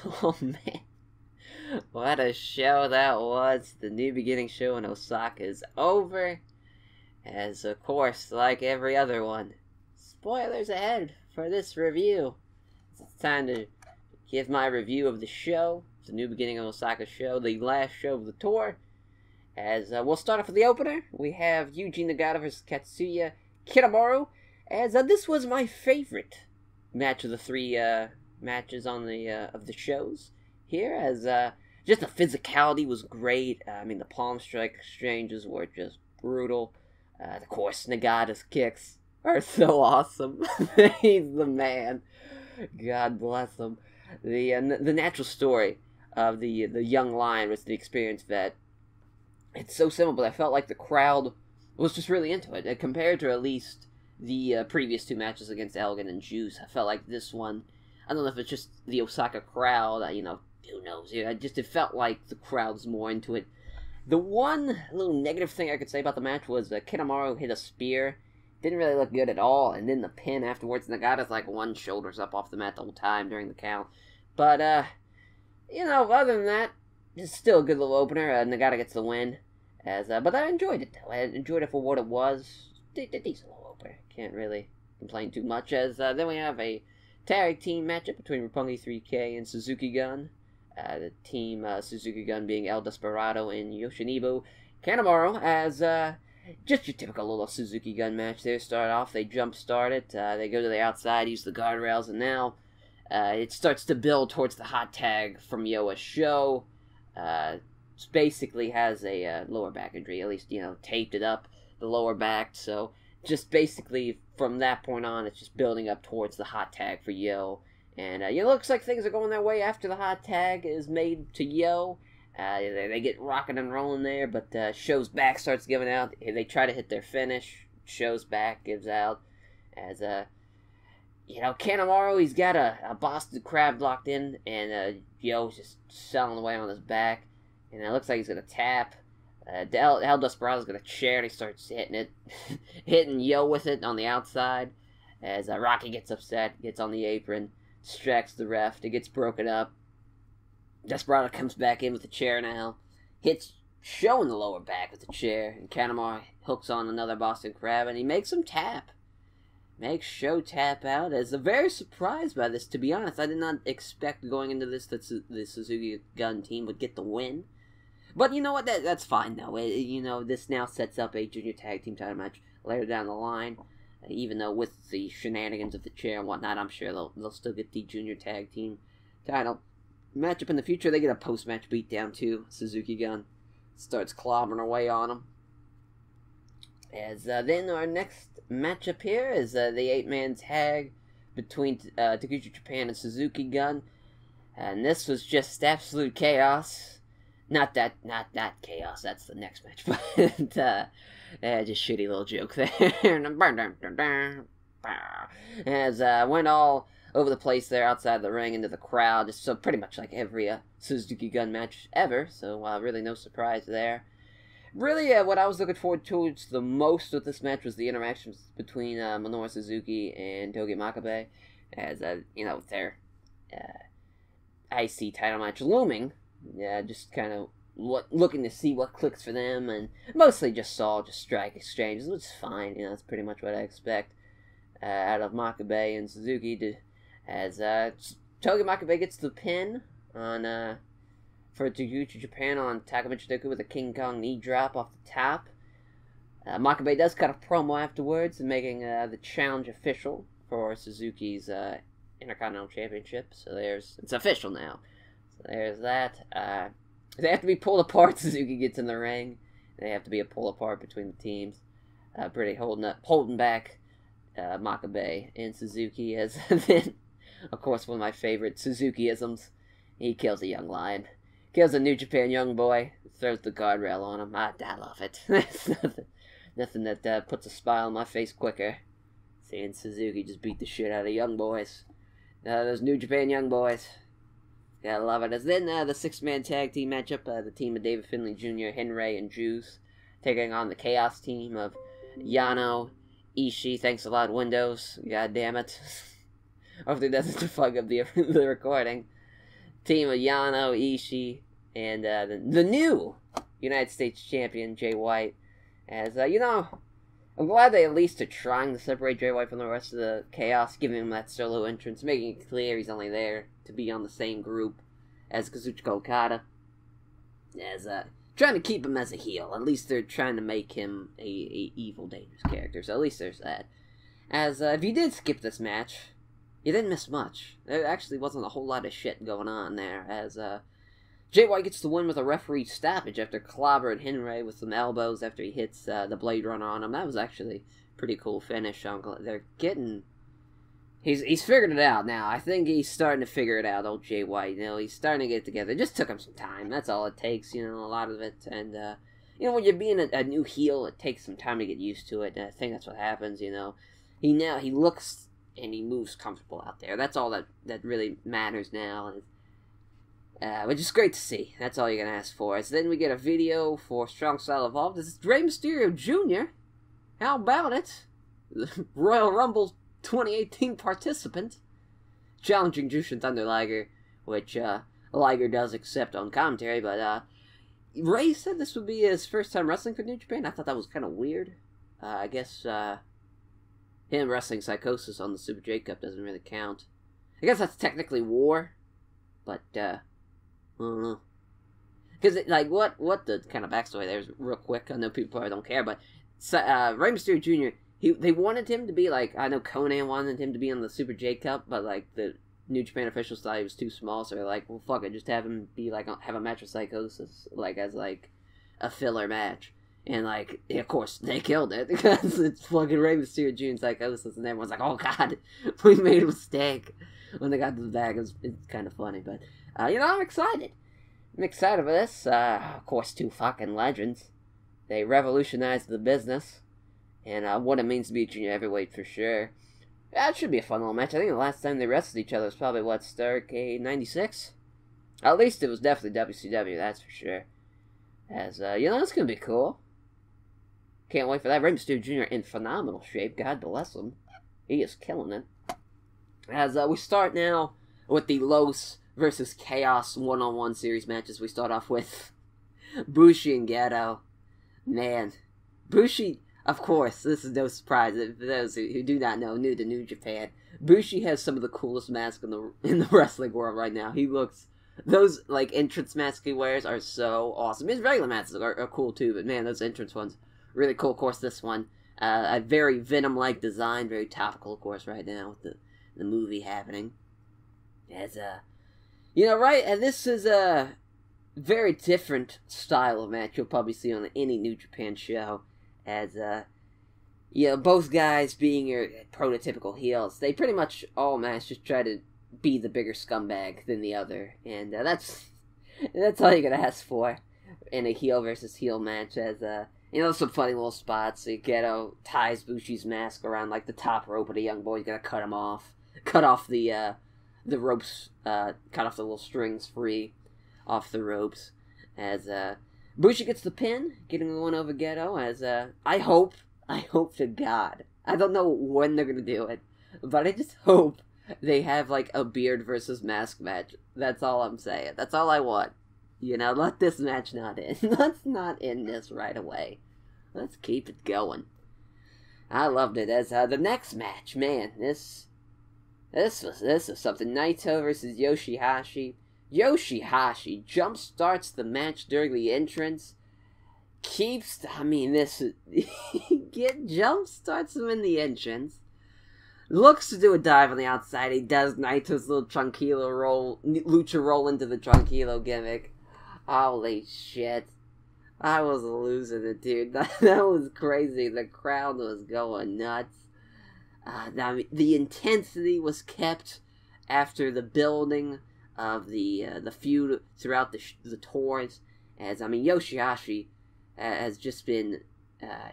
Oh man, what a show that was. The New Beginning show in Osaka is over. As of course, like every other one, spoilers ahead for this review. It's time to give my review of the show. It's the New Beginning of Osaka show, the last show of the tour. As we'll start off with the opener, we have Yuji Nagata versus Katsuya Kitamura. As this was my favorite match of the three matches on the of the shows here. As just the physicality was great. I mean, the palm strike exchanges were just brutal. Of course, Nagata's kicks are so awesome. He's the man. God bless him. The natural story of the young lion was the experience that it's so simple, but I felt like the crowd was just really into it. Compared to at least the previous two matches against Elgin and Juice, I felt like this one, I don't know if it's just the Osaka crowd, who knows. It felt like the crowd's more into it. The one little negative thing I could say about the match was Kitamura hit a spear. Didn't really look good at all, and then the pin afterwards, Nagata's like one shoulder's up off the mat the whole time during the count. But, other than that, it's still a good little opener. Nagata gets the win. But I enjoyed it, though. I enjoyed it for what it was. Decent little opener. Can't really complain too much. Then we have a tag team matchup between Roppongi 3K and Suzuki-gun. The team Suzuki-gun being El Desperado and Yoshinobu Kanemaru. As just your typical little Suzuki-gun match there. Start off, they jump-start it. They go to the outside, use the guardrails, and now it starts to build towards the hot tag from Yoa's show. Basically has a lower back injury, at least, taped it up, the lower back, so just basically from that point on, it's just building up towards the hot tag for Yo, and it looks like things are going their way after the hot tag is made to Yo. They get rocking and rolling there, but Show's back starts giving out. They try to hit their finish, Show's back gives out, as Kanemaru, he's got a Boston Crab locked in, and Yo's just selling away on his back. And it looks like he's going to tap. El Desperado's going to chair, and he starts hitting it. Hitting Yo with it on the outside. As Rocky gets upset, gets on the apron, distracts the ref. It gets broken up. Desperado comes back in with the chair now. Hits Show in the lower back with the chair. And Kanemaru hooks on another Boston Crab, and he makes him tap. Makes Show tap out. As I'm very surprised by this, to be honest. I did not expect going into this that the Suzuki-gun team would get the win. But you know what? That's fine, though. This now sets up a junior tag team title match later down the line. Even though with the shenanigans of the chair and whatnot, I'm sure they'll still get the junior tag team title matchup in the future. They get a post-match beatdown, too. Suzuki-gun starts clobbering away on them. As then our next matchup here is the 8-man tag between Taguchi Japan and Suzuki-gun. And this was just absolute chaos. Not that chaos, that's the next match, but just shitty little joke there. As went all over the place there outside the ring into the crowd, just so pretty much like every Suzuki-gun match ever, so really no surprise there. Really, what I was looking forward to the most with this match was the interactions between Minoru Suzuki and Togi Makabe, as their IC title match looming. Yeah, just kind of looking to see what clicks for them, and mostly just strike exchanges, which is fine. That's pretty much what I expect out of Makabe and Suzuki. As Togi Makabe gets the pin on for Taguchi Japan on Takamichi Doku with a King Kong knee drop off the top. Makabe does cut a promo afterwards, and making the challenge official for Suzuki's Intercontinental Championship. So it's official now. There's that. They have to be pulled apart. Suzuki gets in the ring. They have to be a pull apart between the teams. Pretty holding back Makabe and Suzuki. As then, of course, one of my favorite Suzuki-isms. He kills a young lion. Kills a New Japan young boy. Throws the guardrail on him. I love it. nothing that puts a smile on my face quicker. Seeing Suzuki just beat the shit out of young boys. Those New Japan young boys. Gotta love it. As then the 6-man tag team matchup, the team of David Finley Jr., Henare, and Juice, taking on the Chaos team of Yano, Ishii, thanks a lot, Windows, god damn it. Hopefully it doesn't fuck up the recording. team of Yano, Ishii, and the new United States champion, Jay White. As, you know, I'm glad they at least are trying to separate Jay White from the rest of the Chaos, giving him that solo entrance, making it clear he's only there to be on the same group as Kazuchika Okada. As, trying to keep him as a heel. At least they're trying to make him a evil, dangerous character, so at least there's that. As, if you did skip this match, you didn't miss much. There actually wasn't a whole lot of shit going on there, as, Jay White gets the win with a referee stoppage after clobbering Henare with some elbows after he hits the Blade Runner on him. That was actually a pretty cool finish. They're getting... He's figured it out now. I think he's starting to figure it out, old Jay White. You know, he's starting to get it together. It just took him some time. That's all it takes, you know, a lot of it. And, you know, when you're being a new heel, it takes some time to get used to it. And I think that's what happens, you know. He looks and he moves comfortable out there. That's all that really matters now. Which is great to see. That's all you're going to ask for. So then we get a video for Strong Style Evolved. This is Rey Mysterio Jr. How about it? Royal Rumble 2018 participant. Challenging Jushin Thunder Liger, which Liger does accept on commentary. But Rey said this would be his first time wrestling for New Japan. I thought that was kind of weird. I guess him wrestling Psychosis on the Super J Cup doesn't really count. I guess that's technically war. But, I don't know. Because, like, what the kind of backstory there is real quick. I know people probably don't care, but Rey Mysterio Jr., they wanted him to be, like, I know Conan wanted him to be on the Super J Cup, but, like, the New Japan officials thought he was too small, so they're like, well, fuck it, just have him be, like, have a match with Psychosis, like, as, like, a filler match. And, like, of course, they killed it, because it's fucking Rey Mysterio Jr. and Psychosis, and everyone's like, oh, God, we made a mistake. When they got to the back, it's kind of funny, but... you know, I'm excited. I'm excited for this. Of course, two fucking legends. They revolutionized the business. And what it means to be a junior heavyweight for sure. Yeah, it should be a fun little match. I think the last time they wrestled each other was probably, what, Starrcade 96? At least it was definitely WCW, that's for sure. As, you know, it's gonna be cool. Can't wait for that. Rey Mysterio Jr. in phenomenal shape. God bless him. He is killing it. As, we start now with the Los versus Chaos one-on-one series matches. We start off with Bushi and Goto. Man, Bushi, of course, this is no surprise. For those who do not know, new to New Japan, Bushi has some of the coolest masks in the wrestling world right now. He looks, those, like, entrance masks he wears are so awesome. His regular masks are cool too, but man, those entrance ones, really cool. Of course, this one, a very Venom-like design, very topical, of course, right now with the movie happening. As, you know, right, and this is a very different style of match you'll probably see on any New Japan show. As, you know, both guys being your prototypical heels, they pretty much all match just try to be the bigger scumbag than the other. And that's all you're gonna ask for in a heel versus heel match. As, you know, some funny little spots. Goto ties Bushi's mask around, like, the top rope, and the young boy's gonna cut him off. Cut off the ropes, cut off the little strings free off the ropes. As, Bushi gets the pin, getting the one over Goto. As, I hope to God, I don't know when they're gonna do it, but I just hope they have, like, a beard versus mask match. That's all I'm saying. That's all I want. You know, let this match not end. Let's not end this right away. Let's keep it going. I loved it. As, the next match, man, This is something. Naito versus Yoshi-Hashi. Yoshi-Hashi jump starts the match during the entrance. Jump starts him in the entrance. Looks to do a dive on the outside. He does Naito's little lucha roll into the Tranquilo gimmick. Holy shit. I was losing it, dude. That was crazy. The crowd was going nuts. The intensity was kept after the building of the feud throughout the tours. As, I mean, Yoshi-Hashi has just been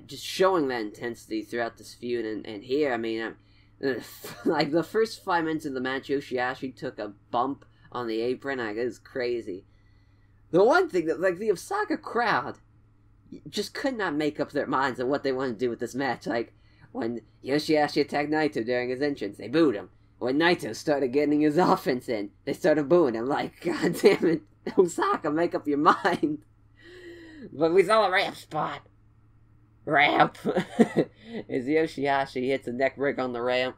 just showing that intensity throughout this feud. And here, I mean, like, the first 5 minutes of the match, Yoshi-Hashi took a bump on the apron. Like, it was crazy. The one thing that, like, the Osaka crowd just could not make up their minds on what they wanted to do with this match. Like, when Yoshi-Hashi attacked Naito during his entrance, they booed him. when Naito started getting his offense in, they started booing him like, God damn it, Osaka, make up your mind. But we saw a ramp spot. Ramp. As Yoshi-Hashi hits a neck break on the ramp.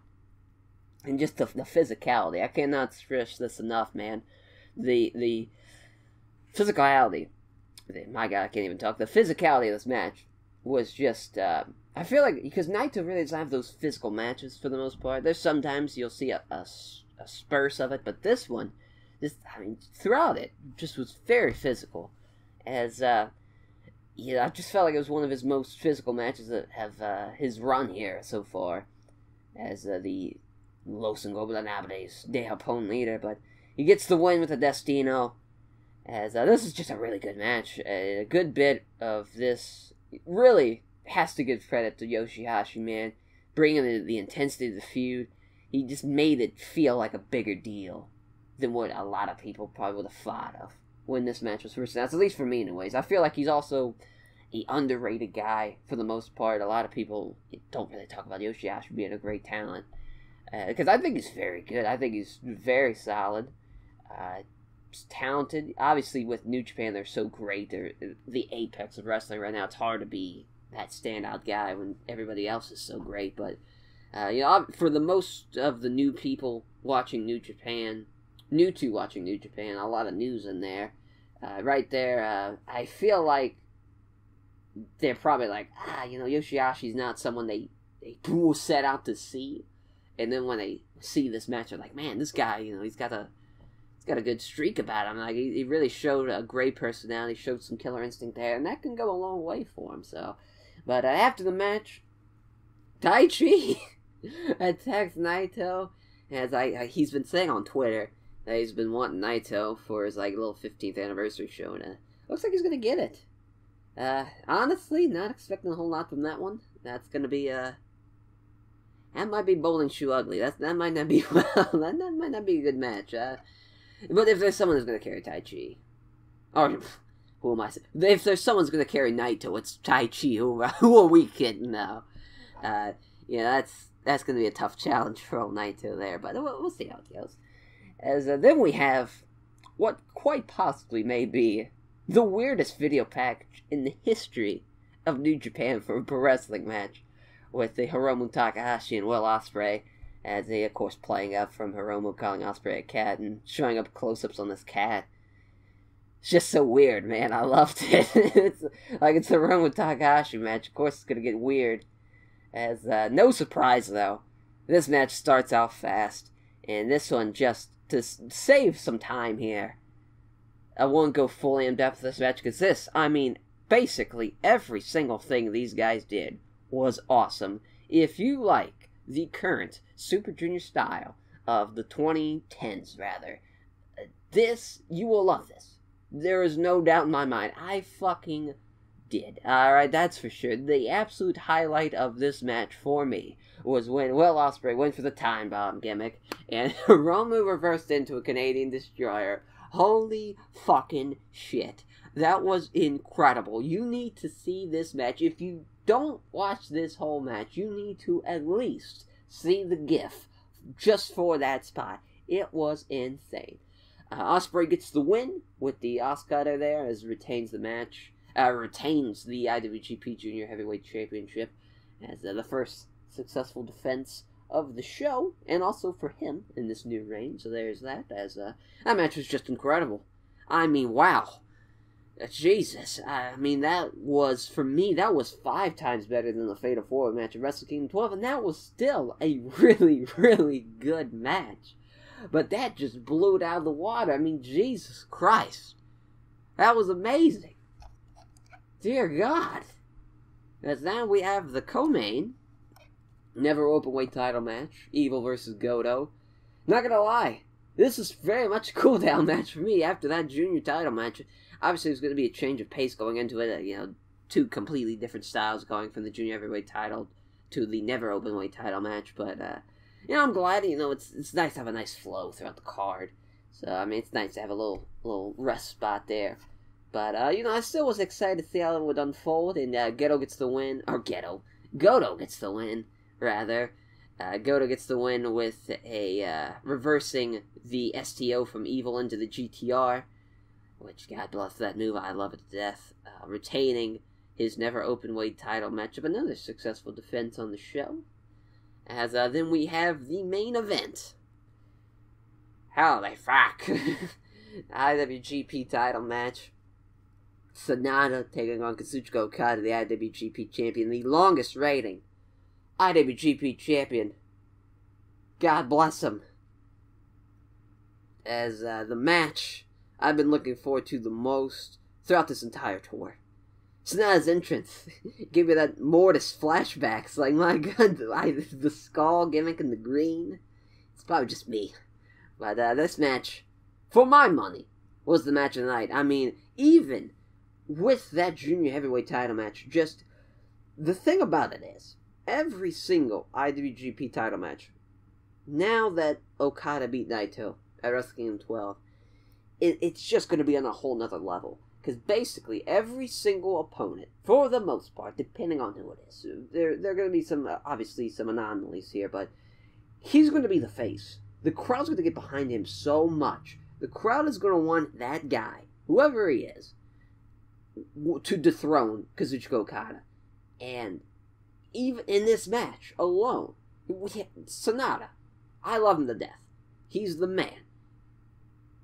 And just the physicality. I cannot stress this enough, man. The physicality. My God, I can't even talk. The physicality of this match was just... I feel like, because Naito really doesn't have those physical matches for the most part. There's sometimes you'll see a spurse of it, but this one, throughout it, just was very physical. As, I just felt like it was one of his most physical matches that have his run here so far. As the Los Ingobernables de Japón leader, but he gets the win with the Destino. As this is just a really good match. A good bit of this really has to give credit to Yoshi-Hashi, man. Bringing the intensity of the feud. He just made it feel like a bigger deal than what a lot of people probably would have thought of when this match was first announced. At least for me, anyways. I feel like he's also an underrated guy for the most part. A lot of people don't really talk about Yoshi-Hashi being a great talent. Because I think he's very good. I think he's very solid. He's talented. Obviously, with New Japan, they're so great. They're the apex of wrestling right now. It's hard to be that standout guy when everybody else is so great. But, for the most of the new people watching New Japan, new to watching New Japan, a lot of news in there. Right there, I feel like they're probably like, Yoshi-Hashi's not someone they set out to see. And then when they see this match, they're like, man, this guy, he's got a good streak about him. Like, he really showed a great personality, showed some killer instinct there, and that can go a long way for him, so. But after the match, Taichi attacks Naito, as he's been saying on Twitter that he's been wanting Naito for his, little 15th anniversary show, and looks like he's gonna get it. Honestly, not expecting a whole lot from that one. That's gonna be, that might be bowling shoe ugly. That might not be that might not be a good match. But if there's someone who's gonna carry Taichi, or who am I? If there's someone who's gonna carry Naito, it's Taichi. Who are we kidding now? That's gonna be a tough challenge for old Naito there. But we'll see how it goes. As then we have what quite possibly may be the weirdest video package in the history of New Japan for a pro wrestling match, with the Hiromu Takahashi and Will Ospreay, as they, of course, playing up from Hiromu calling Ospreay a cat and showing up close-ups on this cat. It's just so weird, man. I loved it. It's a Hiromu Takahashi match. Of course, it's going to get weird. As, no surprise, though, this match starts out fast, and this one, just to save some time here, I won't go fully in-depth with this match, because basically every single thing these guys did was awesome. If you like the current Super Junior style of the 2010s, rather, you will love this. There is no doubt in my mind. I fucking did. Alright, that's for sure. The absolute highlight of this match for me was when Will Ospreay went for the time bomb gimmick, and Hiromu reversed into a Canadian Destroyer. Holy fucking shit. That was incredible. You need to see this match. If you don't watch this whole match, you need to at least see the GIF just for that spot. It was insane. Ospreay gets the win with the Oscutter there, as retains the match. Retains the IWGP Junior Heavyweight Championship as the first successful defense of the show, and also for him in this new reign. So there's that. As that match was just incredible. Wow. Jesus, that was, for me, that was 5 times better than the Fatal 4 match at Wrestle Kingdom 12, and that was still a really, really good match. But that just blew it out of the water. Jesus Christ. That was amazing. Dear God. As now we have the co-main, never openweight title match, Evil versus Goto. Not gonna lie, this is very much a cool-down match for me after that junior title match. Obviously, there's going to be a change of pace going into it. 2 completely different styles going from the junior heavyweight title to the never openweight title match. But, I'm glad, it's nice to have a nice flow throughout the card. So, it's nice to have a little rest spot there. But, I still was excited to see how it would unfold. And Goto gets the win. Goto gets the win, rather. Goto gets the win with a reversing the STO from Evil into the GTR, which, God bless that move, I love it to death. Retaining his never open-weight title matchup, another successful defense on the show. As then we have the main event. Holy fuck. IWGP title match. Sanada taking on Kazuchika Okada, the IWGP champion, the longest reigning IWGP champion. God bless him. As the match I've been looking forward to the most throughout this entire tour. Sanada's entrance gave me that Mortis flashbacks. Like, my god, the skull gimmick and the green. It's probably just me. But this match, for my money, was the match of the night. I mean, even with that junior heavyweight title match, just the thing about it is, every single IWGP title match, now that Okada beat Naito at Wrestle Kingdom 12, it's just going to be on a whole nother level. Because basically, every single opponent, for the most part, depending on who it is, there are going to be some, obviously, some anomalies here, but he's going to be the face. The crowd's going to get behind him so much. The crowd is going to want that guy, whoever he is, to dethrone Kazuchika Okada. And even in this match alone, Sanada, I love him to death. He's the man.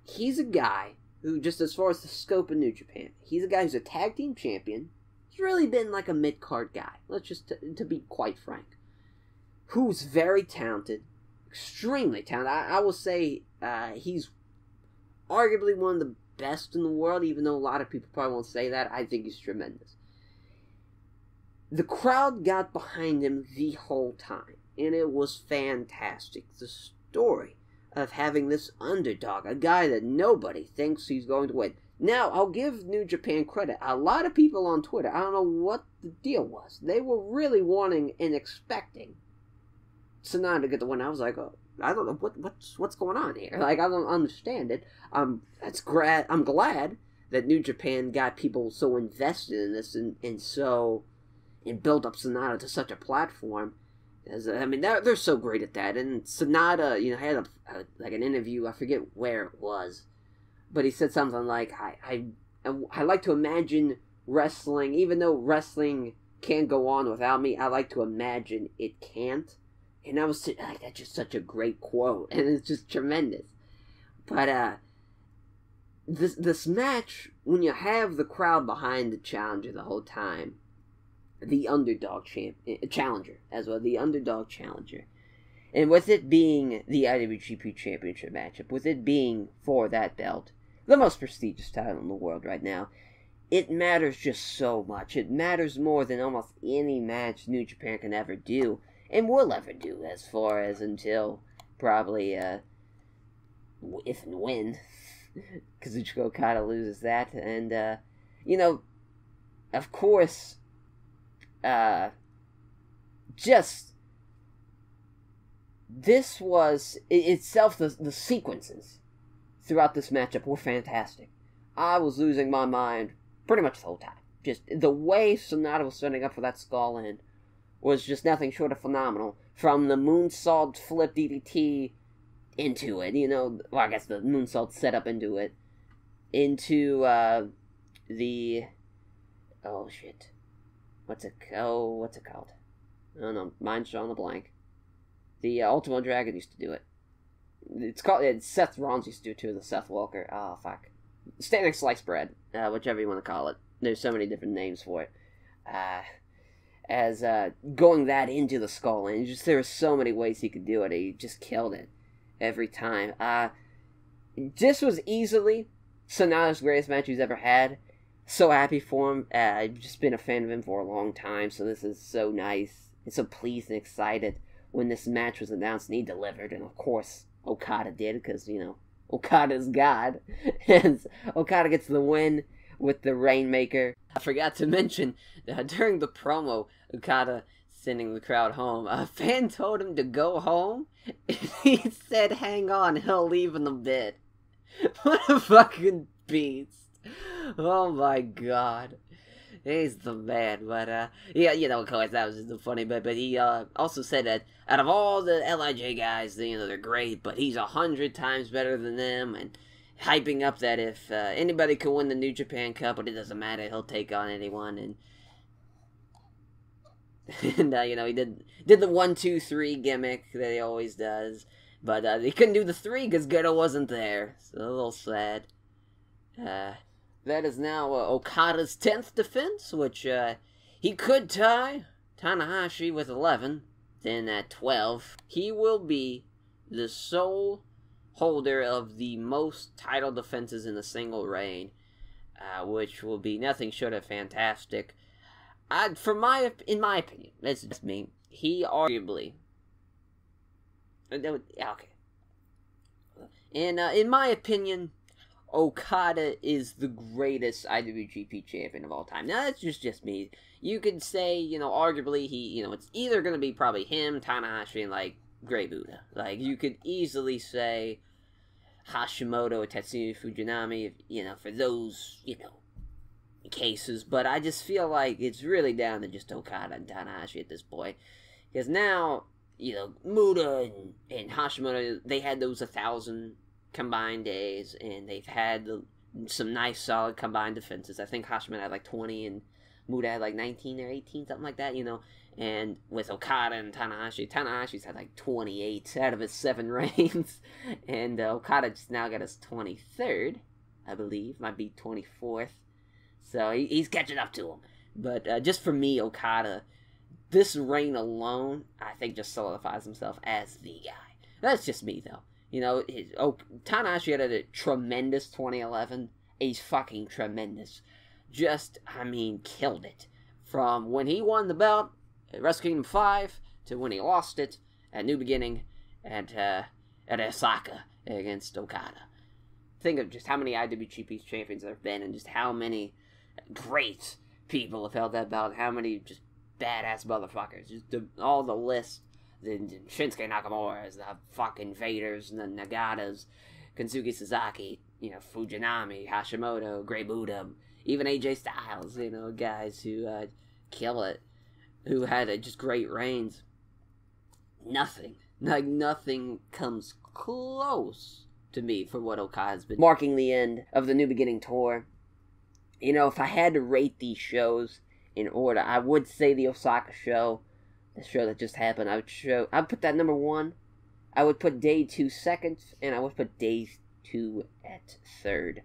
He's a guy who, just as far as the scope of New Japan, he's a guy who's a tag team champion. He's really been like a mid-card guy, let's just, to be quite frank. Who's very talented, extremely talented. I will say he's arguably one of the best in the world, even though a lot of people probably won't say that. I think he's tremendous. The crowd got behind him the whole time, and it was fantastic. The story of having this underdog, a guy that nobody thinks he's going to win. Now, I'll give New Japan credit. A lot of people on Twitter, I don't know what the deal was. They were really wanting and expecting Sanada to get the win. I was like, oh, I don't know what's going on here. Like, I don't understand it. I'm glad that New Japan got people so invested in this and built up Sanada to such a platform. I mean, they're so great at that. And Sanada, had like an interview. I forget where it was, but he said something like, "I like to imagine wrestling, even though wrestling can't go on without me. I like to imagine it can't." And that was that's just such a great quote, and it's just tremendous. But this match, when you have the crowd behind the challenger the whole time. The underdog challenger, as well, the underdog challenger. And with it being the IWGP Championship matchup, with it being for that belt, the most prestigious title in the world right now, it matters just so much. It matters more than almost any match New Japan can ever do, and will ever do, as far as until probably, if and when Kazuchika Okada loses that. And, of course, this was itself, the sequences throughout this matchup were fantastic. I was losing my mind pretty much the whole time. Just the way Sanada was setting up for that skull in was just nothing short of phenomenal. From the moonsault flip DDT into it, well, I guess the moonsault set up into it, into the, oh shit. What's it called? I don't know. Mine's drawing a blank. The Ultimo Dragon used to do it. Seth Rollins used to do it too, the Seth Walker. Oh, fuck. Standing slice bread, whichever you want to call it. There's so many different names for it. Going that into the skull, and there were so many ways he could do it. He just killed it every time. This was easily Sanada's greatest match he's ever had. So happy for him. I've just been a fan of him for a long time, so this is so nice. And so pleased and excited when this match was announced and he delivered. And of course, Okada did, because, Okada's God. And Okada gets the win with the Rainmaker. I forgot to mention that during the promo, Okada sending the crowd home, a fan told him to go home. And he said, hang on, he'll leave in a bit. What a fucking beast. Oh my god. He's the man, but, yeah, you know, of course, that was just funny, but he, also said that out of all the LIJ guys, you know, they're great, but he's 100 times better than them, and hyping up that if, anybody could win the New Japan Cup, but it doesn't matter, he'll take on anyone, and, you know, he did the 1, 2, 3 gimmick that he always does, but, he couldn't do the 3 because Goto wasn't there, so a little sad. That is now Okada's 10th defense, which he could tie Tanahashi with 11. Then at 12, he will be the sole holder of the most title defenses in a single reign, which will be nothing short of fantastic. In my opinion, that's just me. He arguably, okay. In my opinion, Okada is the greatest IWGP champion of all time. Now, that's just me. You could say, you know, arguably it's either going to be probably him, Tanahashi, and, like, Grey Buddha. Like, you could easily say Hashimoto or Tetsuya Fujinami, you know, for those, you know, cases. But I just feel like it's really down to just Okada and Tanahashi at this point. Because now, you know, Muda and Hashimoto, they had those 1,000 combined days, and they've had some nice solid combined defenses. I think Hashimoto had like 20 and Muda had like 19 or 18, something like that, you know. And with Okada and Tanahashi's had like 28 out of his 7 reigns, and Okada just now got his 23rd, I believe, might be 24th, so he's catching up to him. But just for me, Okada, this reign alone, I think just solidifies himself as the guy. That's just me, though. You know, Tanahashi had a tremendous 2011. He's fucking tremendous. Just, I mean, killed it. From when he won the belt at Wrestle Kingdom 5 to when he lost it at New Beginning at Osaka against Okada. Think of just how many IWGP champions there have been, and just how many great people have held that belt. How many just badass motherfuckers. Just all the lists. The Shinsuke Nakamura's, the fucking Vaders, and the Nagatas, Kensuke Sasaki, you know, Fujinami, Hashimoto, Grey Buddha, even AJ Styles, you know, guys who kill it, who had just great reigns. Nothing comes close to me for what Okada's been. Marking the end of the New Beginning tour. You know, if I had to rate these shows in order, I would say the Osaka show, the show that just happened, I'd put that number 1. I would put Day 2 second, and I would put Day 2 at third.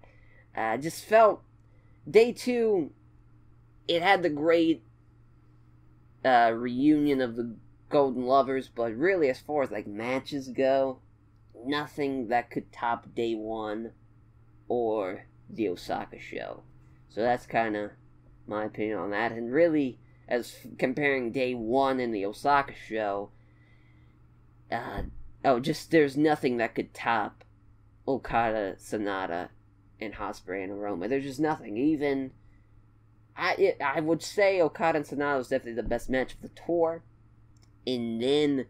I just felt Day 2, it had the great reunion of the Golden Lovers, but really as far as like matches go, nothing that could top Day 1 or the Osaka show. So that's kind of my opinion on that. And really, as comparing Day 1 and the Osaka show, there's nothing that could top Okada, Sonata, and Ospreay and Aroma. There's just nothing. Even, I would say Okada and Sonata was definitely the best match of the tour. And then,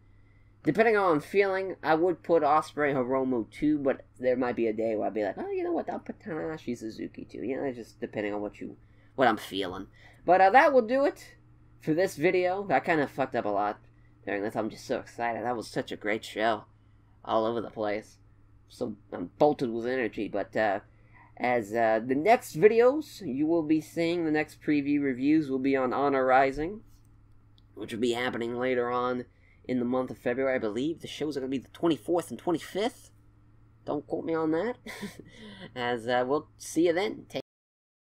depending on how I'm feeling, I would put Ospreay Hiromu too, but there might be a day where I'd be like, oh, you know what, I'll put Tanahashi Suzuki too. You know, just depending on what I'm feeling. But that will do it for this video. I kind of fucked up a lot during this. I'm just so excited. That was such a great show. All over the place. So I'm bolted with energy. But as the next videos you will be seeing, the next preview reviews will be on Honor Rising, which will be happening later on in the month of February, I believe. The shows are going to be the 24th and 25th. Don't quote me on that. As we'll see you then.